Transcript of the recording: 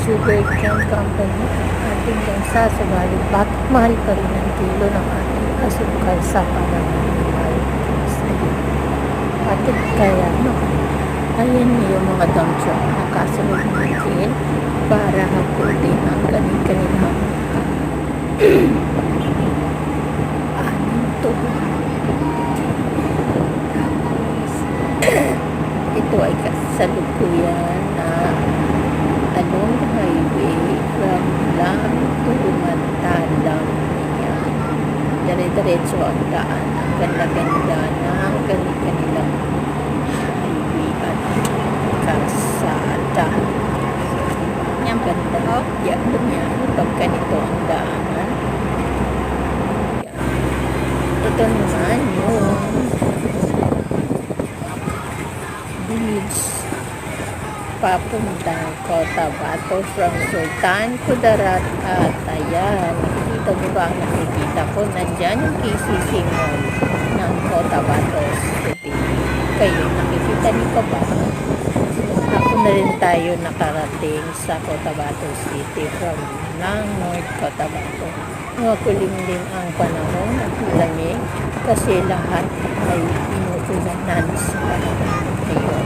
Sugar cane company ang ating bansa, subalit bakit mahal pa rin ang kilo ng ating asukal sa panahon ng mahal sa iyo? Bakit kaya, no? Ayan yung mga dump truck na kasunod natin para haputin ang kanilang aning tubo. Ito ay kasalukuyan na along the highway from Lang to Mantalang. Ayan. Dire-diretso ang daan. Ang ganda-ganda ng kanilang highway at kalsada. Ang ganda. Yan, yan. Pag ganito ang daanan. Yan. Ito naman yung bridge papuntang Cotabato from Sultan Kudarat. At ayan, nakikita mo ba ang nakikita ko? Nandyan yung KCC Mall ng Cotabato City. Kayo, nakikita niyo pa ba? Ako na rin tayo nakarating sa Cotabato City from ng North Cotabato. Makulimlim ang panahon at malamig kasi lahat ay inuulanan sa panahon ngayon.